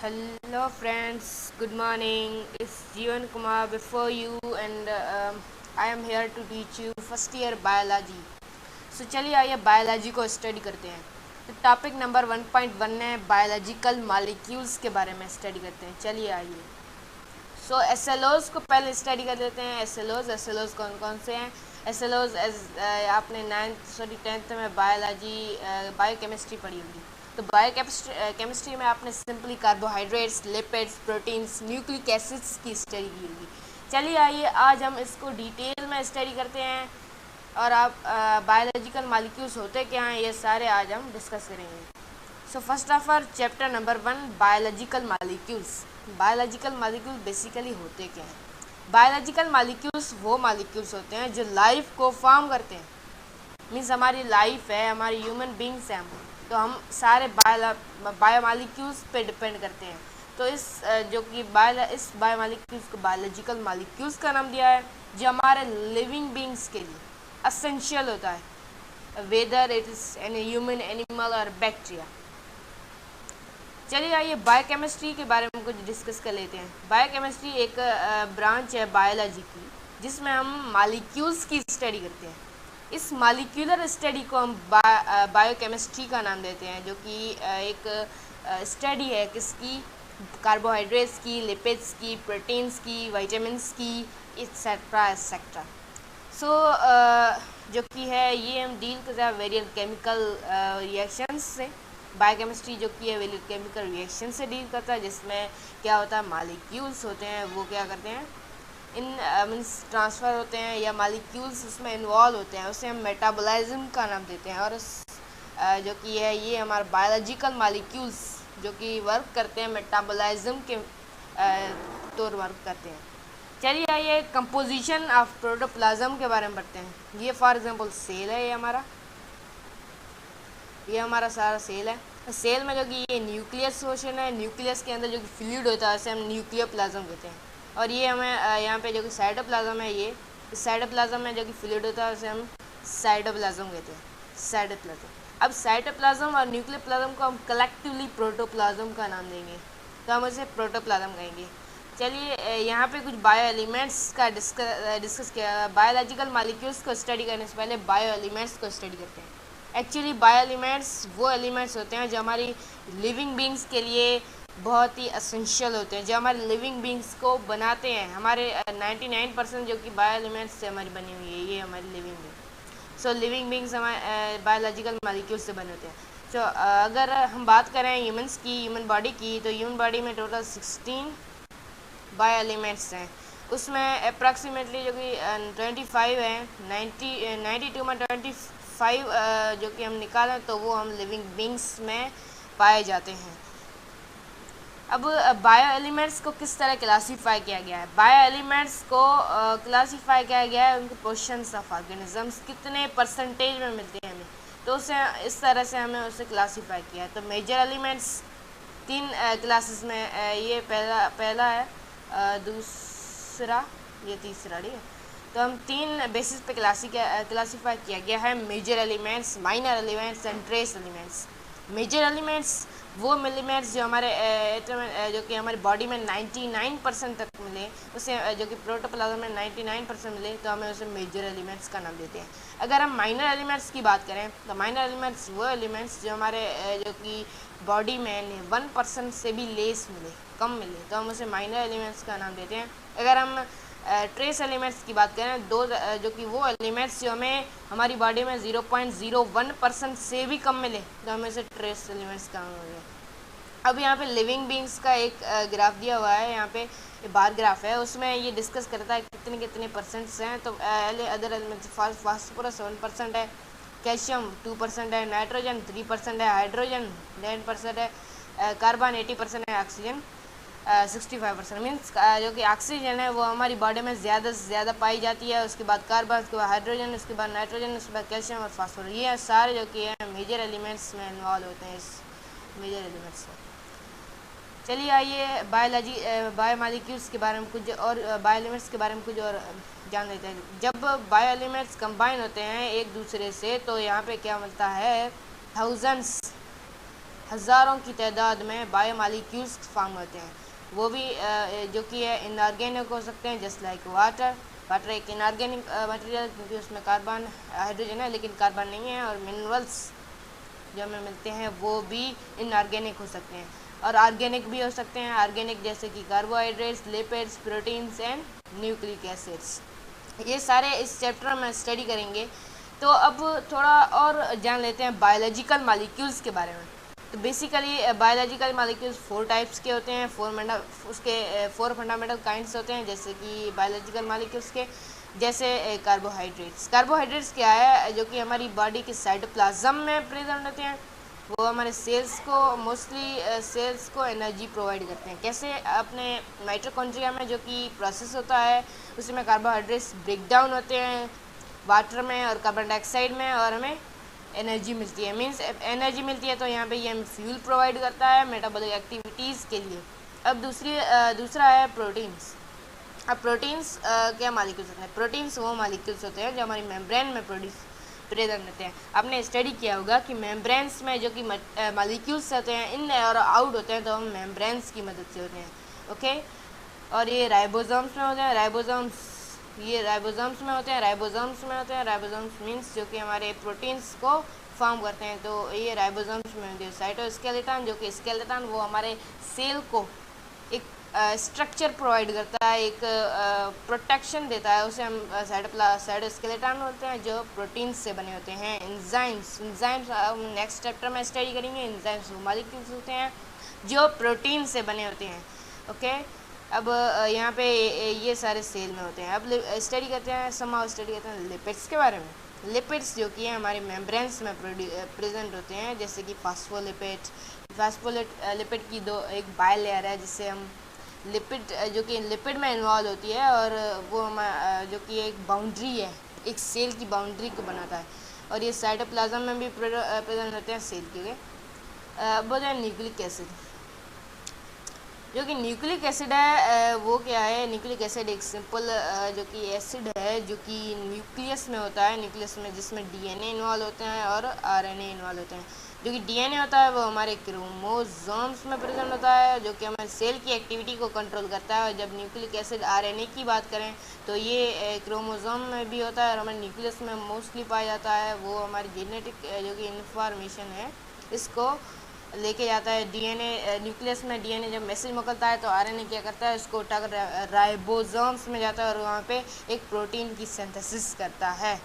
Hello friends, good morning. It's Jeevan Kumar before you and I am here to teach you first year biology. So चलिए आइए biology को study करते हैं। तो topic number 1.1 है biological molecules के बारे में स्टडी करते हैं। चलिए आइए। सो एसएलओज को पहले स्टडी कर लेते हैं। एसएलओज कौन कौन से हैं? एसएलओज आपने 10th में बायोकेमिस्ट्री पढ़ी होगी। तो बायोकेमिस्ट्री में आपने simply carbohydrates, lipids, proteins, nucleic acids की स्टडी की होगी। चलिए आइए आज हम इसको डिटेल में स्टडी करते हैं और आप बायोलॉजिकल मॉलिक्यूल्स होते क्या हैं ये सारे आज हम डिस्कस करेंगे। So first of all chapter number 1 biological molecules. Biological molecule basically होते क्या हैं? बायोलॉजिकल मॉलिक्यूल्स वो मॉलिक्यूल्स होते हैं जो लाइफ को फॉर्म करते हैं। मीन्स हमारी लाइफ है, हमारी ह्यूमन बींग्स हैं हम, तो हम सारे बायोमॉलिक्यूल्स पे डिपेंड करते हैं। तो इस बायोमॉलिक्यूल्स को बायोलॉजिकल मॉलिक्यूल्स का नाम दिया है जो हमारे लिविंग बींग्स के लिए असेंशियल होता है, whether it is an human, animal और बैक्टीरिया। चलिए आइए बायोकेमिस्ट्री के बारे में कुछ डिस्कस कर लेते हैं। बायोकेमिस्ट्री एक ब्रांच है बायोलॉजी की जिसमें हम मॉलिक्यूल्स की स्टडी करते हैं। इस मॉलिक्यूलर स्टडी को हम बायोकेमिस्ट्री का नाम देते हैं, जो कि एक स्टडी है किसकी? कार्बोहाइड्रेट्स की, लिपिड्स की, प्रोटीन्स की, विटामिन्स की, एक्सेट्रा एक्सेट्रा। सो जो कि है ये हम डील करते हैं वेरियस केमिकल रिएक्शंस से। बायोकेमिस्ट्री जो कि है वेरियस केमिकल रिएक्शन से डील करता है, जिसमें क्या होता है मॉलिक्यूल्स होते हैं वो क्या करते हैं, इन मीन्स ट्रांसफ़र होते हैं या मॉलिक्यूल्स उसमें इन्वॉल्व होते हैं, उसे हम मेटाबॉलिज्म का नाम देते हैं। और उस जो कि है ये हमारे बायोलॉजिकल मॉलिक्यूल्स जो कि वर्क करते हैं मेटाबॉलिज्म के तौर वर्क करते हैं। चलिए आइए कंपोजिशन ऑफ प्रोटोप्लाज्म के बारे में पढ़ते हैं। ये फॉर एग्जांपल सेल है, ये हमारा सारा सेल है। सेल में जो कि ये न्यूक्लियस पोर्शन है, न्यूक्लियस के अंदर जो कि फ्लूइड होता है उसे हम न्यूक्लियोप्लाज्म कहते हैं। और ये हमें यहाँ पे जो कि साइटोप्लाज्म है, ये साइटोप्लाज्म में जो कि फ्लूइड होता है उसे हम साइटोप्लाज्म कहते हैं, साइटोप्लाज्म। अब साइटोप्लाज्म और न्यूक्लियोप्लाज्म को हम कलेक्टिवली प्रोटोप्लाज्म का नाम देंगे, तो हम उसे प्रोटोप्लाज्म कहेंगे। चलिए यहाँ पे कुछ बायो एलिमेंट्स का डिस्कस किया। बायोलॉजिकल मॉलिक्यूल्स को स्टडी करने से पहले बायो एलिमेंट्स को स्टडी करते हैं। एक्चुअली बायो एलिमेंट्स वो एलिमेंट्स होते हैं जो हमारी लिविंग बींग्स के लिए बहुत ही असेंशियल होते हैं, जो हमारे लिविंग बींग्स को बनाते हैं। हमारे 99% जो कि बायो एलिमेंट्स से हमारी बनी हुई है, ये हमारी लिविंग बींग। सो लिविंग बींग्स हमारे बायोलॉजिकल मॉलिक्यूल से बने होते हैं। तो अगर हम बात करें ह्यूमंस की, ह्यूमन बॉडी की, तो ह्यूमन बॉडी में टोटल 16 बायो एलिमेंट्स हैं। उसमें अप्रॉक्सीमेटली जो कि 25 हैं, 92 में 25 जो कि हम निकालें तो वो हम लिविंग बींग्स में पाए जाते हैं। अब बायो एलिमेंट्स को किस तरह क्लासीफाई किया गया है? बायो एलिमेंट्स को क्लासीफाई किया गया है उनके पोर्शंस ऑफ ऑर्गेनिजम्स कितने परसेंटेज में मिलते हैं हमें, तो उसे इस तरह से हमें उसे क्लासीफाई किया है। तो मेजर एलिमेंट्स 3 क्लासेस में, ये पहला है, दूसरा, ये तीसरा, ठीक है। तो हम 3 बेसिस पे क्लासीफाई किया गया है: major elements, minor elements and trace elements. Major elements वो एलिमेंट्स जो हमारे जो कि हमारी बॉडी में 99% तक मिले, उसे जो कि प्रोटोप्लाज्म में 99% मिले, तो हमें उसे मेजर एलिमेंट्स का नाम देते हैं। अगर हम माइनर एलिमेंट्स की बात करें तो माइनर एलिमेंट्स वो एलिमेंट्स जो हमारे जो कि बॉडी में 1% से भी लेस मिले, कम मिले, तो हम उसे माइनर एलिमेंट्स का नाम देते हैं। अगर हम ट्रेस एलिमेंट्स की बात करें, जो कि वो एलिमेंट्स जो हमें हमारी बॉडी में 0.01% से भी कम मिले, तो हमें इसे ट्रेस एलिमेंट्स का नाम देते हैं। अब यहाँ पे लिविंग बींग्स का एक ग्राफ दिया हुआ है, यहाँ पे बार ग्राफ है, उसमें ये डिस्कस करता है कितने कितने परसेंट्स हैं। तो अदर एलिमेंट्स, फास्फोरस 1% है, कैल्शियम 2% है, नाइट्रोजन 3% है, हाइड्रोजन 9% है, कार्बन 80% है, ऑक्सीजन 65%। मीन्स जो कि ऑक्सीजन है वो हमारी बॉडी में ज़्यादा से ज़्यादा पाई जाती है, उसके बाद कार्बन, उसके बाद हाइड्रोजन, उसके बाद नाइट्रोजन, उसके बाद कैल्शियम और फास्फोरस। ये सारे जो कि है मेजर एलिमेंट्स में इन्वॉल्व होते हैं, इस मेजर एलिमेंट्स में। चलिए आइए बायोमॉलिक्यूल्स के बारे में कुछ और, बायो एलिमेंट्स के बारे में कुछ और जान लेते हैं। जब बायो एलिमेंट्स कंबाइन होते हैं एक दूसरे से, तो यहाँ पे क्या मिलता है, थाउजेंड्स हज़ारों की तादाद में बायोमॉलिक्यूल्स फॉर्म होते हैं, वो भी जो कि है इनऑर्गेनिक हो सकते हैं, जस्ट लाइक वाटर। वाटर एक इनऑर्गेनिक मटेरियल, क्योंकि उसमें कार्बन हाइड्रोजन है लेकिन कार्बन नहीं है। और मिनरल्स जो हमें मिलते हैं वो भी इनऑर्गेनिक हो सकते हैं और ऑर्गेनिक भी हो सकते हैं। ऑर्गेनिक जैसे कि carbohydrates, lipids, proteins and nucleic acids, ये सारे इस चैप्टर में स्टडी करेंगे। तो अब थोड़ा और जान लेते हैं बायोलॉजिकल मॉलिक्यूल्स के बारे में। तो बेसिकली बायोलॉजिकल मॉलिक्यूल्स 4 टाइप्स के होते हैं, 4 फंडामेंटल काइंड्स होते हैं जैसे कि बायोलॉजिकल मॉलिक्यूल्स के, जैसे कार्बोहाइड्रेट्स क्या है, जो कि हमारी बॉडी के साइटोप्लाज्म में प्रेजेंट होते हैं। वो हमारे सेल्स को एनर्जी प्रोवाइड करते हैं। कैसे? अपने माइटोकॉन्ड्रिया में जो कि प्रोसेस होता है उसमें कार्बोहाइड्रेट्स ब्रेक डाउन होते हैं वाटर में और कार्बन डाइऑक्साइड में, और हमें एनर्जी मिलती है। मीन्स एनर्जी मिलती है, तो यहाँ पे ये हमें फ्यूल प्रोवाइड करता है मेटाबॉलिक एक्टिविटीज़ के लिए। अब दूसरा है प्रोटीन्स। अब प्रोटीन्स क्या मॉलिक्यूल्स होते हैं? प्रोटीन्स वो मॉलिक्यूल्स होते हैं जो हमारी मेम्ब्रेन में प्रेजेंट रहते हैं। आपने स्टडी किया होगा कि मेम्ब्रेन्स में जो कि मॉलिक्यूल्स होते हैं इन और आउट होते हैं, तो हम मेम्ब्रेन्स की मदद से होते हैं। ओके, और ये राइबोसोम्स में होते हैं। राइबोसोम्स मीन्स जो कि हमारे प्रोटीन्स को फॉर्म करते हैं, तो ये राइबोसोम्स में होते हैं। साइटोस्केलेटन, जो कि स्केलेटन वो हमारे सेल को एक स्ट्रक्चर प्रोवाइड करता है, एक प्रोटेक्शन देता है, उसे हम साइटोस्केलेटन बोलते हैं, जो प्रोटीन्स से बने होते हैं। एंजाइम्स हम नेक्स्ट चैप्टर में स्टडी करेंगे। एंजाइम्स वो मॉलिक्यूल्स होते हैं जो प्रोटीन से बने होते हैं। ओके, अब यहाँ पे ये सारे सेल में होते हैं। अब स्टडी करते हैं लिपिड्स के बारे में। लिपिड्स जो कि हमारे मेम्ब्रेन्स में प्रेजेंट होते हैं, जैसे कि फास्फोलिपिड की एक बाय लेयर है जिससे हम लिपिड, जो कि लिपिड में इन्वॉल्व होती है, और वो जो कि एक बाउंड्री है, एक सेल की बाउंड्री को बनाता है। और ये साइटोप्लाज्म में भी प्रेजेंट होते हैं सेल के। बोलते हैं न्यूक्लिक एसिड। जो कि न्यूक्लिक एसिड है वो क्या है? न्यूक्लिक एसिड एक सिंपल जो कि एसिड है जो कि न्यूक्लियस में होता है, न्यूक्लियस में जिसमें डीएनए इन्वॉल्व होते हैं और आरएनए इन्वॉल्व होते हैं। जो कि डीएनए होता है वो हमारे क्रोमोसोम्स में प्रेजेंट होता है, जो कि हमारे सेल की एक्टिविटी को कंट्रोल करता है। और जब न्यूक्लिक एसिड आरएनए की बात करें तो ये क्रोमोसोम में भी होता है और हमारे न्यूक्लियस में मोस्टली पाया जाता है। वो हमारी जेनेटिक जो कि इन्फॉर्मेशन है इसको लेके जाता है। डीएनए न्यूक्लियस में डीएनए जब मैसेज मोकलता है तो आरएनए क्या करता है, उसको उठाकर राइबोसोम्स में जाता है और वहाँ पे एक प्रोटीन की सिंथेसिस करता है।